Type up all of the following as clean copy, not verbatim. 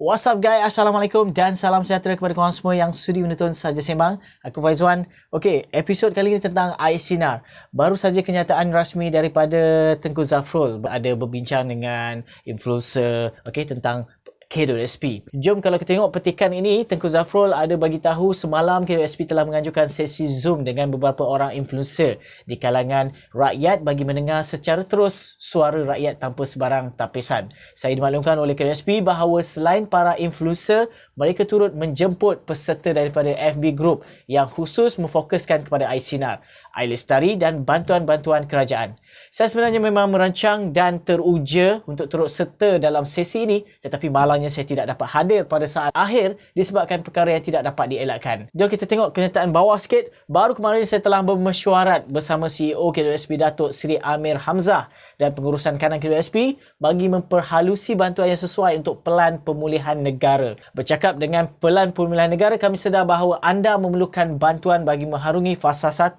What's up guys, Assalamualaikum dan salam sejahtera kepada korang semua yang sudi menonton Saja Sembang. Aku Faizwan. Okey, episod kali ini tentang Ais Sinar. Baru saja kenyataan rasmi daripada Tengku Zafrul ada berbincang dengan influencer tentang K2SP. Jom kalau kita tengok petikan ini, Tengku Zafrul ada bagi tahu semalam K2SP telah mengajukan sesi Zoom dengan beberapa orang influencer di kalangan rakyat bagi mendengar secara terus suara rakyat tanpa sebarang tapisan. Saya dimaklumkan oleh K2SP bahawa selain para influencer, mereka turut menjemput peserta daripada FB Group yang khusus memfokuskan kepada Ais Sinar, air lestari dan bantuan-bantuan kerajaan. Saya sebenarnya memang merancang dan teruja untuk turut serta dalam sesi ini, tetapi malangnya saya tidak dapat hadir pada saat akhir disebabkan perkara yang tidak dapat dielakkan. Jom kita tengok kenyataan bawah sikit. Baru kemarin saya telah bermesyuarat bersama CEO K2SP Datuk Seri Amir Hamzah dan pengurusan kanan K2SP bagi memperhalusi bantuan yang sesuai untuk pelan pemulihan negara. Bercakap dengan pelan pemulihan negara, kami sedar bahawa anda memerlukan bantuan bagi mengharungi fasa 1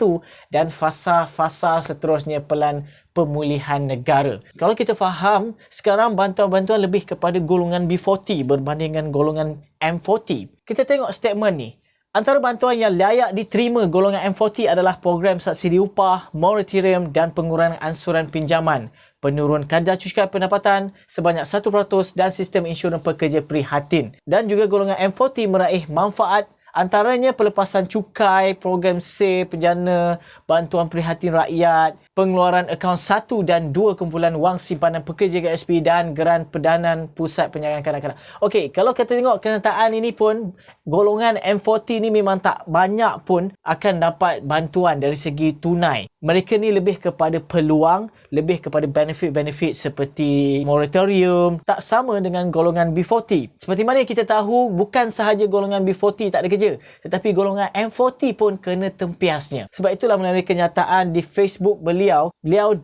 dan fasa-fasa seterusnya pelan pemulihan negara. Kalau kita faham, sekarang bantuan-bantuan lebih kepada golongan B40 berbanding dengan golongan M40. Kita tengok statement ni. Antara bantuan yang layak diterima golongan M40 adalah program subsidi upah, moratorium dan pengurangan ansuran pinjaman, penurun kadar cukai pendapatan sebanyak 1% dan sistem insurans pekerja prihatin. Dan juga golongan M40 meraih manfaat antaranya pelepasan cukai, program save, penjana, bantuan prihatin rakyat, pengeluaran akaun 1 dan 2 kumpulan wang simpanan pekerja K2SP dan geran pedanan pusat penjagaan kanak-kanak. Okey, kalau kita tengok kenyataan ini pun, golongan M40 ni memang tak banyak pun akan dapat bantuan dari segi tunai. Mereka ni lebih kepada peluang, lebih kepada benefit-benefit seperti moratorium, tak sama dengan golongan B40. Seperti mana kita tahu, bukan sahaja golongan B40 tak ada kerja, tetapi golongan M40 pun kena tempiasnya. Sebab itulah melalui kenyataan di Facebook beliau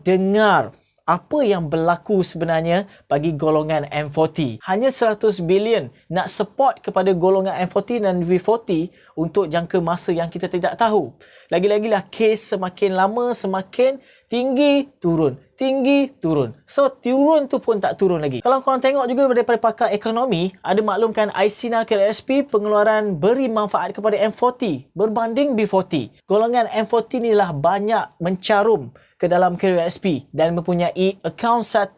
dengar apa yang berlaku sebenarnya bagi golongan M40. Hanya 100 bilion nak support kepada golongan M40 dan V40 untuk jangka masa yang kita tidak tahu. Lagi-lagilah kes semakin lama semakin tinggi turun. Tinggi turun. So turun tu pun tak turun lagi. Kalau korang tengok juga daripada pakar ekonomi, ada maklumkan Ais Sinar K2SP pengeluaran beri manfaat kepada M40 berbanding B40. Golongan M40 ni lah banyak mencarum ke dalam K2SP dan mempunyai akaun 1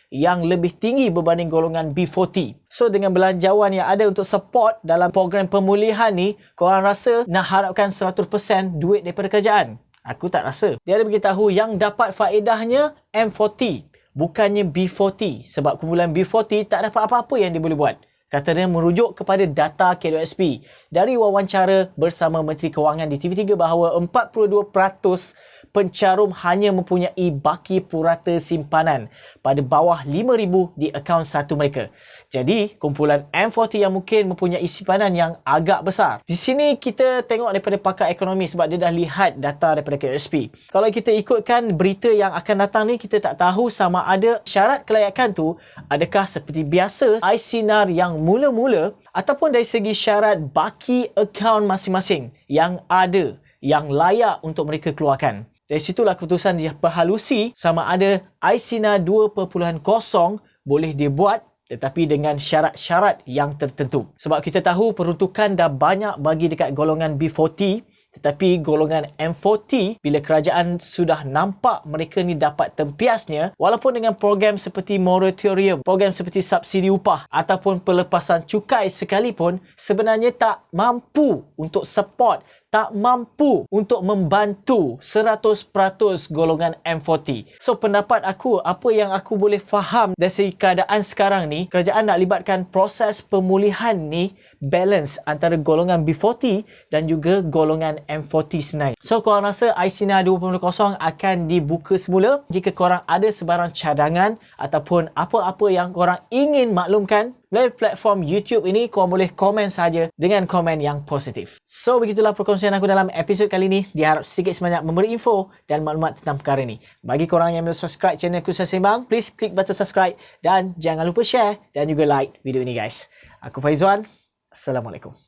yang lebih tinggi berbanding golongan B40. So dengan belanjawan yang ada untuk support dalam program pemulihan ni, korang rasa nak harapkan 100% duit daripada kerajaan? Aku tak rasa. Dia ada beritahu yang dapat faedahnya M40, bukannya B40. Sebab kumpulan B40 tak dapat apa-apa yang dia boleh buat. Kata dia merujuk kepada data K2SP dari wawancara bersama Menteri Kewangan di TV3 bahawa 42% pencarum hanya mempunyai baki purata simpanan pada bawah 5,000 di akaun 1 mereka. Jadi, kumpulan M40 yang mungkin mempunyai simpanan yang agak besar. Di sini kita tengok daripada pakar ekonomi sebab dia dah lihat data daripada K2SP. Kalau kita ikutkan berita yang akan datang ni, kita tak tahu sama ada syarat kelayakan tu adakah seperti biasa Ais Sinar yang mula-mula ataupun dari segi syarat baki akaun masing-masing yang ada, yang layak untuk mereka keluarkan. Dari situlah keputusan dia perhalusi sama ada Ais Sinar 2.0 boleh dibuat tetapi dengan syarat-syarat yang tertentu. Sebab kita tahu peruntukan dah banyak bagi dekat golongan B40, tetapi golongan M40 bila kerajaan sudah nampak mereka ni dapat tempiasnya, walaupun dengan program seperti moratorium, program seperti subsidi upah ataupun pelepasan cukai sekalipun, sebenarnya tak mampu untuk support, tak mampu untuk membantu 100% golongan M40. So pendapat aku, apa yang aku boleh faham dari segi keadaan sekarang ni, kerajaan nak libatkan proses pemulihan ni balance antara golongan B40 dan juga golongan M40 sebenarnya. So korang rasa Ais Sinar 2.0 akan dibuka semula? Jika korang ada sebarang cadangan ataupun apa-apa yang korang ingin maklumkan melalui platform YouTube ini, korang boleh komen saja dengan komen yang positif. So begitulah perkongsian aku dalam episod kali ini. Diharap sedikit sebanyak memberi info dan maklumat tentang perkara ini. Bagi korang yang belum subscribe channel aku Saja Sembang, please klik button subscribe dan jangan lupa share dan juga like video ini guys. Aku Faizwan. Assalamualaikum.